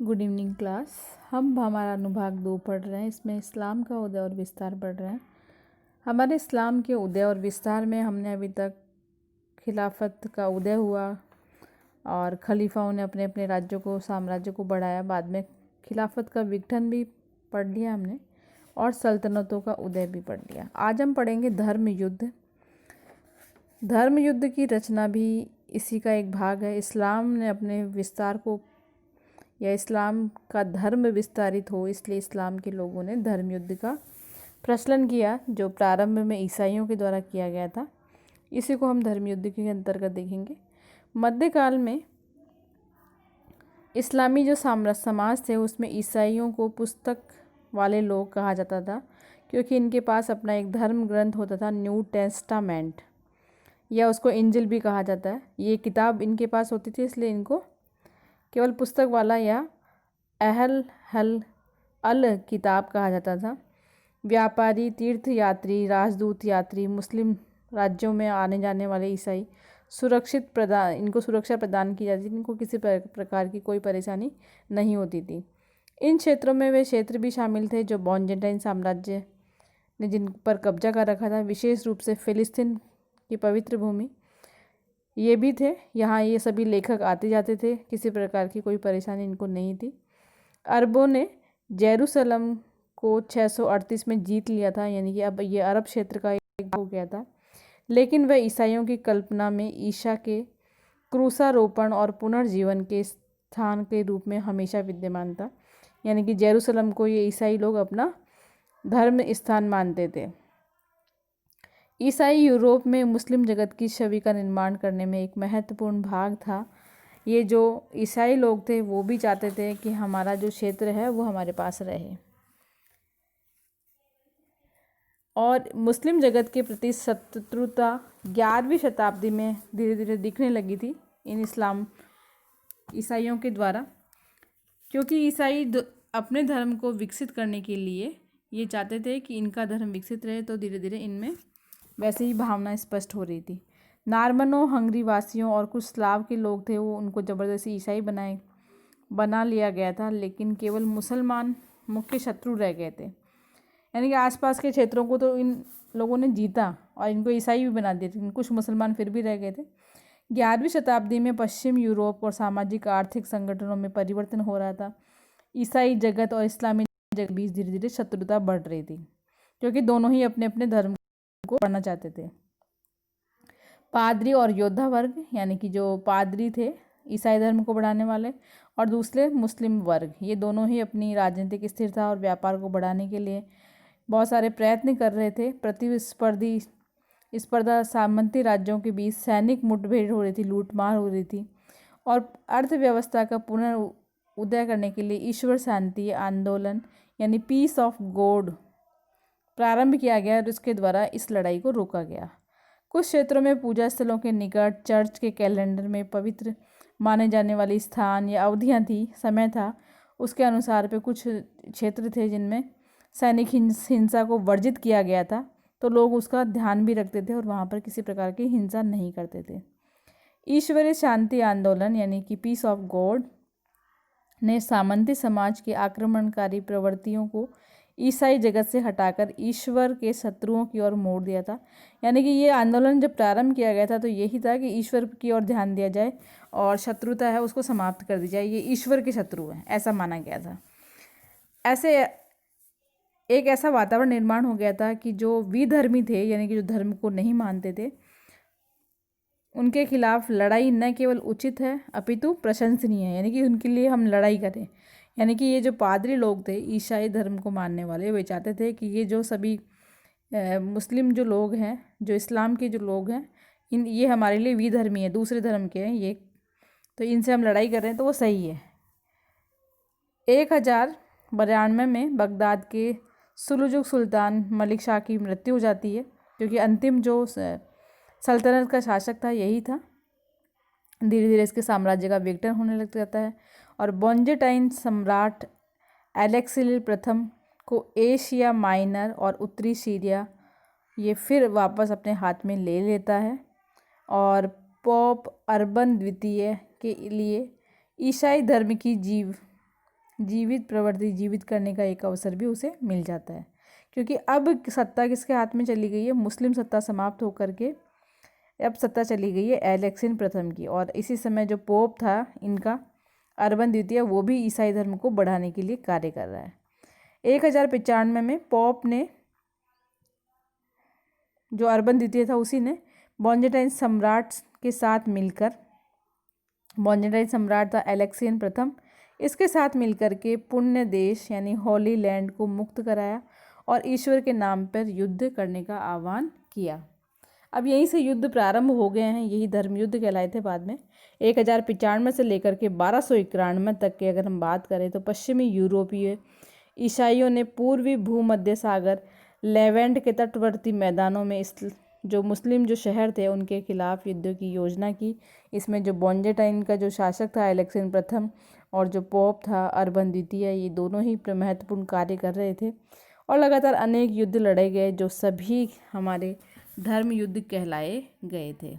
Good evening class. हम हमारा अनुभाग 2 पढ़ रहे हैं। इसमें इस्लाम का उदय और विस्तार पढ़ रहे हैं। हमारे इस्लाम के उदय और विस्तार में हमने अभी तक खिलाफत का उदय हुआ और खलीफाओं ने अपने अपने राज्यों को साम्राज्य को बढ़ाया। बाद में खिलाफत का विघटन भी पढ़ लिया हमने और सल्तनतों का उदय भी पढ़ लिया। आज हम पढ़ेंगे धर्म युद्ध। धर्म युद्ध की रचना भी इसी का एक भाग है। इस्लाम ने अपने विस्तार को या इस्लाम का धर्म विस्तारित हो, इसलिए इस्लाम के लोगों ने धर्म युद्ध का प्रचलन किया, जो प्रारंभ में ईसाइयों के द्वारा किया गया था। इसी को हम धर्म युद्ध के अंतर्गत देखेंगे। मध्यकाल में इस्लामी जो समाज थे उसमें ईसाइयों को पुस्तक वाले लोग कहा जाता था, क्योंकि इनके पास अपना एक धर्म ग्रंथ होता था, न्यू टेस्टामेंट, या उसको इंजिल भी कहा जाता है। ये किताब इनके पास होती थी, इसलिए इनको केवल पुस्तक वाला या अहल हल अल किताब कहा जाता था। व्यापारी, तीर्थ यात्री, राजदूत यात्री, मुस्लिम राज्यों में आने जाने वाले ईसाई इनको सुरक्षा प्रदान की जाती थी। इनको किसी प्रकार की कोई परेशानी नहीं होती थी। इन क्षेत्रों में वे क्षेत्र भी शामिल थे जो बाइजेंटाइन साम्राज्य ने जिन पर कब्जा कर रखा था, विशेष रूप से फिलिस्तीन की पवित्र भूमि ये भी थे। यहाँ ये सभी लेखक आते जाते थे, किसी प्रकार की कोई परेशानी इनको नहीं थी। अरबों ने जेरूसलम को 638 में जीत लिया था, यानी कि अब ये अरब क्षेत्र का एक हो गया था। लेकिन वह ईसाइयों की कल्पना में ईसा के क्रूसारोपण और पुनर्जीवन के स्थान के रूप में हमेशा विद्यमान था, यानी कि जेरूसलम को ये ईसाई लोग अपना धर्म स्थान मानते थे। ईसाई यूरोप में मुस्लिम जगत की छवि का निर्माण करने में एक महत्वपूर्ण भाग था। ये जो ईसाई लोग थे वो भी चाहते थे कि हमारा जो क्षेत्र है वो हमारे पास रहे, और मुस्लिम जगत के प्रति शत्रुता 11वीं शताब्दी में धीरे धीरे दिखने लगी थी इन ईसाइयों के द्वारा, क्योंकि ईसाई अपने धर्म को विकसित करने के लिए ये चाहते थे कि इनका धर्म विकसित रहे, तो धीरे धीरे इनमें वैसे ही भावना स्पष्ट हो रही थी। नार्मनों, हंगरी वासियों और कुछ स्लाव के लोग थे, वो उनको ज़बरदस्ती ईसाई बना लिया गया था, लेकिन केवल मुसलमान मुख्य शत्रु रह गए थे। यानी कि आसपास के क्षेत्रों को तो इन लोगों ने जीता और इनको ईसाई भी बना दिए थे, कुछ मुसलमान फिर भी रह गए थे। 11वीं शताब्दी में पश्चिम यूरोप और सामाजिक आर्थिक संगठनों में परिवर्तन हो रहा था। ईसाई जगत और इस्लामी जगत के बीच धीरे धीरे शत्रुता बढ़ रही थी, क्योंकि दोनों ही अपने अपने धर्म को बढ़ना चाहते थे। पादरी और योद्धा वर्ग, यानी कि जो पादरी थे ईसाई धर्म को बढ़ाने वाले, और दूसरे मुस्लिम वर्ग, ये दोनों ही अपनी राजनीतिक स्थिरता और व्यापार को बढ़ाने के लिए बहुत सारे प्रयत्न कर रहे थे। स्पर्धा सामंती राज्यों के बीच सैनिक मुठभेड़ हो रही थी, लूटमार हो रही थी, और अर्थव्यवस्था का पुनर्उदय करने के लिए ईश्वर शांति आंदोलन यानी पीस ऑफ गॉड प्रारंभ किया गया और उसके द्वारा इस लड़ाई को रोका गया। कुछ क्षेत्रों में पूजा स्थलों के निकट चर्च के कैलेंडर में पवित्र माने जाने वाली स्थान या अवधियाँ थी, समय था, उसके अनुसार पे कुछ क्षेत्र थे जिनमें सैनिक हिंसा को वर्जित किया गया था, तो लोग उसका ध्यान भी रखते थे और वहाँ पर किसी प्रकार की हिंसा नहीं करते थे। ईश्वरीय शांति आंदोलन यानी कि पीस ऑफ गॉड ने सामंती समाज के आक्रमणकारी प्रवृत्तियों को ईसाई जगत से हटाकर ईश्वर के शत्रुओं की ओर मोड़ दिया था। यानी कि ये आंदोलन जब प्रारंभ किया गया था तो यही था कि ईश्वर की ओर ध्यान दिया जाए और शत्रुता है उसको समाप्त कर दी जाए, ये ईश्वर के शत्रु हैं, ऐसा माना गया था। ऐसे एक ऐसा वातावरण निर्माण हो गया था कि जो विधर्मी थे, यानी कि जो धर्म को नहीं मानते थे, उनके खिलाफ लड़ाई न केवल उचित है अपितु प्रशंसनीय है, यानी कि उनके लिए हम लड़ाई करें। यानी कि ये जो पादरी लोग थे ईसाई धर्म को मानने वाले, वे चाहते थे कि ये जो सभी मुस्लिम जो लोग हैं, जो इस्लाम के जो लोग हैं, ये हमारे लिए विधर्मी है, दूसरे धर्म के हैं ये, तो इनसे हम लड़ाई कर रहे हैं तो वो सही है। 1092 में बगदाद के सुलजुक सुल्तान मलिक शाह की मृत्यु हो जाती है, क्योंकि अंतिम जो सल्तनत का शासक था यही था। धीरे धीरे इसके साम्राज्य का विघटन होने लग जाता है और बाइजेंटाइन सम्राट अलेक्सिस प्रथम को एशिया माइनर और उत्तरी सीरिया ये फिर वापस अपने हाथ में ले लेता है, और पोप अर्बन द्वितीय के लिए ईसाई धर्म की जीवित प्रवृत्ति जीवित करने का एक अवसर भी उसे मिल जाता है, क्योंकि अब सत्ता किसके हाथ में चली गई है, मुस्लिम सत्ता समाप्त होकर के अब सत्ता चली गई है एलेक्सिन प्रथम की। और इसी समय जो पोप था इनका अर्बन द्वितीय, वो भी ईसाई धर्म को बढ़ाने के लिए कार्य कर रहा है। 1095 में पोप ने, जो अर्बन द्वितीय था उसी ने बॉन्जेटाइन सम्राट के साथ मिलकर, बॉन्जेटाइन सम्राट था एलेक्सियन प्रथम, इसके साथ मिलकर के पुण्य देश यानी होली लैंड को मुक्त कराया और ईश्वर के नाम पर युद्ध करने का आह्वान किया। अब यहीं से युद्ध प्रारंभ हो गए हैं, यही धर्म युद्ध कहलाए थे बाद में। 1095 से लेकर के 1291 तक की अगर हम बात करें तो पश्चिमी यूरोपीय ईसाइयों ने पूर्वी भूमध्य सागर लेवेंट के तटवर्ती मैदानों में जो मुस्लिम जो शहर थे उनके खिलाफ युद्ध की योजना की। इसमें जो बॉन्जेटाइन का जो शासक था एलेक्सियन प्रथम और जो पोप था अर्बन द्वितीय, ये दोनों ही महत्वपूर्ण कार्य कर रहे थे और लगातार अनेक युद्ध लड़े गए जो सभी हमारे धर्म युद्ध कहलाए गए थे।